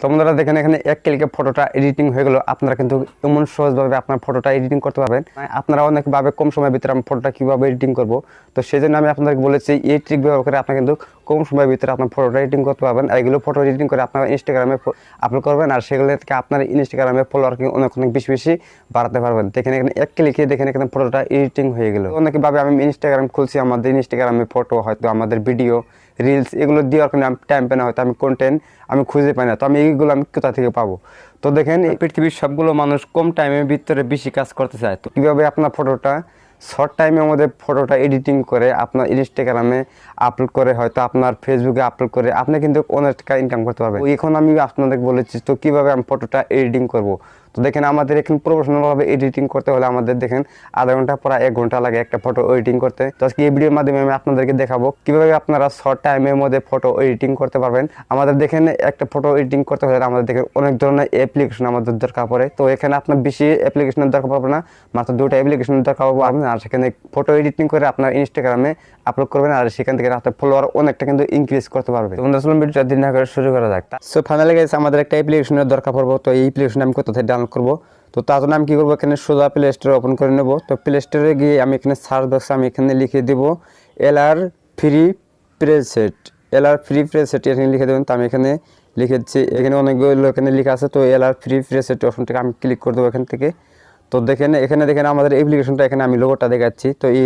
তো বন্ধুরা দেখেন এখানে এক ক্লিকে ফটোটা এডিটিং হয়ে গেল। আপনারা কিন্তু এমন সহজভাবে আপনার ফটোটা এডিটিং করতে পারবেন। আপনারা অনেকভাবে কম সময়ের ভিতরে আমি ফটোটা কীভাবে এডিটিং করব, তো সেই জন্য আমি আপনাদেরকে বলেছি এই ট্রিক ব্যবহার করে আপনারা কিন্তু কম সময়ের ভিতরে আপনার ফটোটা এডিটিং করতে পারবেন। এইগুলো ফটো এডিটিং করে আপনারা ইনস্টাগ্রামে আপলোড করবেন, আর সেগুলো থেকে আপনার ইনস্টাগ্রামে ফলোয়ার অনেক বেশি বেশি বাড়াতে পারবেন। দেখেন এখানে এক ক্লিকে দেখেন এখানে ফটোটা এডিটিং হয়ে গেল। অনেকভাবে আমি ইনস্টাগ্রাম খুলছি, আমাদের ইনস্টাগ্রামে ফটো হয়তো আমাদের ভিডিও রিলস এগুলো দেওয়ার কারণে আমি টাইম পাই না, হয়তো আমি কন্টেন্ট আমি খুঁজে পাই না, তো আমি এইগুলো আমি কোথা থেকে পাবো। তো দেখেন এই পৃথিবীর সবগুলো মানুষ কম টাইমের ভিতরে বেশি কাজ করতে চায়। তো কীভাবে আপনার ফটোটা শর্ট টাইমের মধ্যে ফটোটা এডিটিং করে আপনার ইনস্টাগ্রামে আপলোড করে হয়তো আপনার ফেসবুকে আপলোড করে আপনি কিন্তু অনেক টাকা ইনকাম করতে পারবেন। এখন আমি আপনাদেরকে বলেছি তো কীভাবে আমি ফটোটা এডিটিং করব। তো দেখেন আমাদের এখানে প্রফেশনালভাবে এডিটিং করতে হলে আমাদের দেখেন আধা ঘন্টা পর 1 ঘন্টা লাগে একটা ফটো এডিটিং করতে। তো আজকে এই ভিডিওর মাধ্যমে আমি আপনাদেরকে দেখাবো কীভাবে আপনারা শর্ট টাইমের মধ্যে ফটো এডিটিং করতে পারবেন। আমাদের দেখেন একটা ফটো এডিটিং করতে হলে আমাদের দেখেন অনেক ধরনের অ্যাপ্লিকেশন আমাদের দরকার পড়ে। তো এখানে আপনার বেশি অ্যাপ্লিকেশনের দরকার পড়বে না, মাত্র 2টা অ্যাপ্লিকেশনের দরকার পড়বে। আর সেখানে ফটো এডিটিং করে আপনার ইনস্টাগ্রামে আপলোড করবেন, আর সেখান থেকে আপনার ফলোয়ার অনেকটা কিন্তু ইনক্রিজ করতে পারবে। তো আসলে ভিডিওটা দিন না করে শুরু করা যাক। সো ফাইনালি গাইস আমাদের একটা অ্যাপ্লিকেশনের দরকার পড়বে। তো এই অ্যাপ্লিকেশন আমি কোথা থেকে ডাউনলোড করবো, তো তার জন্য আমি কী করবো, এখানে সোজা প্লে স্টোরে ওপেন করে নেব। তো প্লে স্টোরে গিয়ে আমি এখানে সার্চ বক্সে আমি এখানে লিখে দেবো LR free preset, LR free preset এখানে লিখে দেবেন। তো আমি এখানে লিখে দিচ্ছি, এখানে অনেকগুলো এখানে লেখা আছে। তো LR ফ্রি প্রেসেট অপশনটাকে আমি ক্লিক করে দেবো এখান থেকে। তো এখানে দেখেন আমাদের অ্যাপ্লিকেশনটা এখানে আমি লোগোটা দেখাচ্ছি। তো এই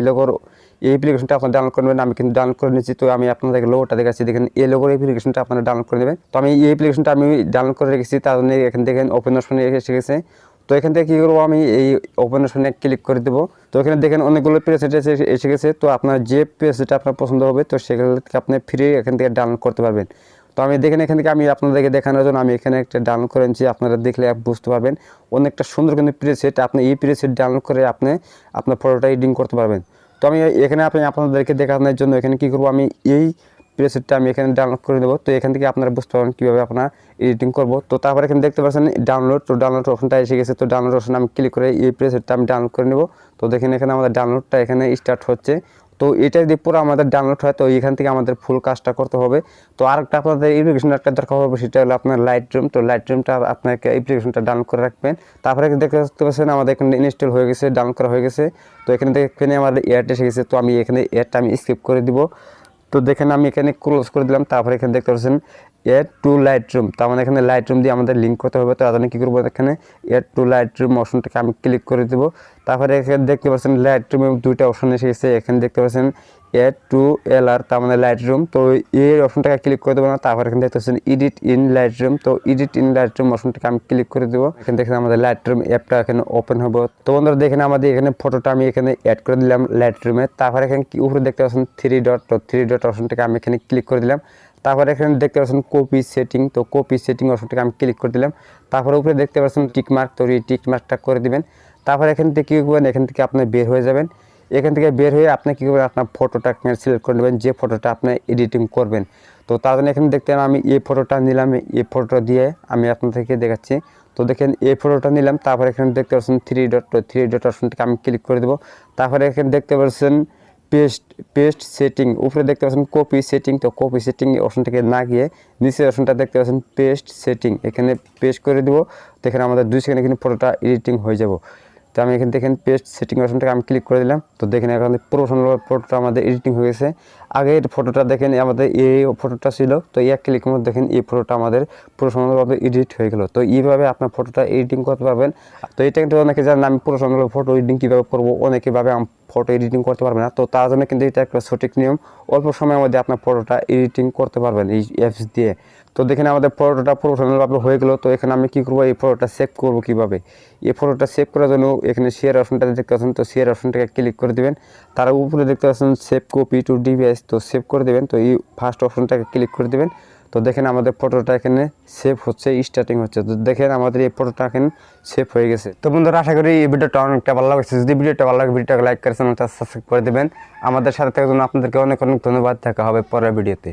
অ্যাপ্লিকেশনটা আপনারা ডাউনলোড করে নেবেন। আমি কিন্তু ডাউনলোড করে নিচ্ছি। তো আমি আপনাদেরকে লোগোটা দেখাচ্ছি, দেখেন এই লোগোর অ্যাপ্লিকেশনটা আপনারা ডাউনলোড করে নেবেন। তো আমি এই অ্যাপ্লিকেশনটা আমি ডাউনলোড করে রেখেছি, তার জন্য এখানে দেখেন ওপেন অপশনে এসে গেছে। তো এখান থেকে কী করবো, আমি এই ওপেন অপশনে ক্লিক করে দেবো। তো এখানে দেখেন অনেকগুলো প্রেসেট এসে গেছে। তো আপনার যে প্রেসেটটা আপনার পছন্দ হবে তো সেগুলো থেকে আপনি ফ্রি এখান থেকে ডাউনলোড করতে পারবেন। তো আমি দেখেন এখান থেকে আমি আপনাদেরকে দেখানোর জন্য আমি এখানে একটা ডাউনলোড করে নিচ্ছি। আপনারা দেখলে বুঝতে পারবেন অনেকটা সুন্দর কিন্তু প্রেসেট। আপনি এই প্রেসেট ডাউনলোড করে আপনি আপনার ফটোটা এডিটিং করতে পারবেন। তো আমি এখানে আপনাদেরকে দেখানোর জন্য এখানে কী করবো, আমি এই প্রেসেটটা আমি এখানে ডাউনলোড করে দেবো। তো এখান থেকে আপনারা বুঝতে পারবেন কীভাবে আপনার এডিটিং করবো। তো তারপরে এখানে দেখতে পাচ্ছেন ডাউনলোড, তো ডাউনলোড অপশনটা এসে গেছে। তো ডাউনলোড অপশন আমি ক্লিক করে এই প্রেসেটটা আমি ডাউনলোড করে নেব। তো দেখেন এখানে আমাদের ডাউনলোডটা এখানে স্টার্ট হচ্ছে। তো এটা যদি পুরো আমাদের ডাউনলোড হয় তো এখান থেকে আমাদের ফুল কাজটা করতে হবে। তো আরেকটা আপনাদের অ্যাপ্লিকেশন একটা দরকার হবে, সেটা হলো আপনার লাইটরুম। তো লাইটরুমটা আপনাকে অ্যাপ্লিকেশনটা ডাউনলোড করে রাখবেন। তারপরে দেখতে পাচ্ছেন আমাদের এখানে ইনস্টল হয়ে গেছে, ডাউনলোড করা হয়ে গেছে। তো এখানে আমাদের অ্যাড এসে গেছে। তো আমি এখানে অ্যাডটা আমি স্কিপ করে দিব। তো দেখেন আমি এখানে ক্লোজ করে দিলাম। তারপরে এখানে দেখতে পাচ্ছেন অ্যাড টু লাইটরুম, তার মানে এখানে লাইটরুম দিয়ে আমাদের লিঙ্ক করতে হবে। তো তার জন্য কী করবো, এখানে অ্যাড টু লাইটরুম অপশনটাকে আমি ক্লিক করে দেবো। তারপরে এখানে দেখতে পাচ্ছেন লাইটরুমে 2টা অপশন এসে গেছে। এখানে দেখতে পাচ্ছেন অ্যাড টু LR, তার মানে লাইটরুম। তো এই অপশনটাকে ক্লিক করে দেবো না। তারপরে এখানে দেখতে পাচ্ছেন এডিট ইন লাইটরুম। তো এডিট ইন লাইটরুম অপশনটাকে আমি ক্লিক করে দেবো। এখানে দেখেন আমাদের লাইটরুম অ্যাপটা এখানে ওপেন হবে। তো বন্ধুরা দেখেন আমাদের এখানে ফটোটা আমি এখানে অ্যাড করে দিলাম লাইটরুমে। তারপরে এখানে উপরে দেখতে পাচ্ছেন 3 ডট, তো 3 ডট অপশনটাকে আমি এখানে ক্লিক করে দিলাম। তারপরে এখানে দেখতে পাচ্ছেন কপি সেটিং, তো কপি সেটিং অপশনটাকে আমি ক্লিক করে দিলাম। তারপরে উপরে দেখতে পাচ্ছেন টিকমার্ক, তো এই টিকমার্কটা করে দিবেন। তারপরে এখান থেকে কী করবেন, এখান থেকে আপনি বের হয়ে যাবেন। এখান থেকে বের হয়ে আপনি কী করবেন, আপনার ফটোটা সিলেক্ট করে নেবেন, যে ফটোটা আপনি এডিটিং করবেন। তো তার জন্য এখানে দেখতে আমি এই ফটোটা নিলাম, এই ফটোটা দিয়ে আমি আপনাদেরকে দেখাচ্ছি। তো দেখেন এই ফটোটা নিলাম। তারপরে এখানে দেখতে পাচ্ছেন 3 ডট, তো 3 ডট অপশনটাকে আমি ক্লিক করে দেবো। তারপরে এখানে দেখতে পাচ্ছেন পেস্ট সেটিং, উপরে দেখতে পাচ্ছেন কপি সেটিং। তো কপি সেটিং অপশনটাকে না গিয়ে নিচের অপশনটা দেখতে পাচ্ছেন পেস্ট সেটিং, এখানে পেস্ট করে দেবো। দেখেন আমাদের 2 সেকেন্ডে কিন্তু ফটোটা এডিটিং হয়ে যাব। তো আমি এখানে দেখেন পেস্ট সেটিং অপশনটাকে আমি ক্লিক করে দিলাম। তো দেখেন এখন প্রফেশনাল ফটোটা আমাদের এডিটিং হয়ে গেছে। আগের ফটোটা দেখেন আমাদের এই ফটোটা ছিল, তো এক ক্লিকের মধ্যে দেখেন এই ফটোটা আমাদের প্রফেশনালভাবে এডিট হয়ে গেল। তো এইভাবে আপনার ফটোটা এডিটিং করতে পারবেন। তো এটা কিন্তু অনেকে জানেন আমি প্রফেশনাল ফটো এডিটিং কীভাবে করবো, অনেকেভাবে ফটো এডিটিং করতে পারবে না। তো তার জন্য কিন্তু এটা একটা সঠিক নিয়ম, অল্প সময়ের মধ্যে আপনার ফটোটা এডিটিং করতে পারবেন এই অ্যাপস দিয়ে। তো দেখেন আমাদের ফটোটা প্রফেশনালভাবে হয়ে গেলো। তো এখানে আমি কী করবো, এই ফটোটা সেভ করবো কীভাবে, এই ফটোটা সেভ করার জন্য এখানে শেয়ার অপশনটা দেখতে পাচ্ছেন। তো শেয়ার অপশনটাকে ক্লিক করে দেবেন। তার উপরে দেখতে পাচ্ছেন সেভ কপি টু ডিভাইস, তো সেভ করে দেবেন। তো এই ফার্স্ট অপশনটাকে ক্লিক করে দেবেন। তো দেখেন আমাদের ফটোটা এখানে সেভ হচ্ছে, স্টার্টিং হচ্ছে। তো দেখেন আমাদের এই ফটোটা এখানে সেভ হয়ে গেছে। তো বন্ধুরা আশা করি এই ভিডিওটা অনেকটা ভালো লাগছে। যদি ভিডিওটা ভালো লাগে ভিডিওটাকে লাইক করে চ্যানেলটা সাবস্ক্রাইব করে দেবেন। আমাদের সাথে থাকার জন্য আপনাদেরকে অনেক অনেক ধন্যবাদ। দেখা হবে পরের ভিডিওতে।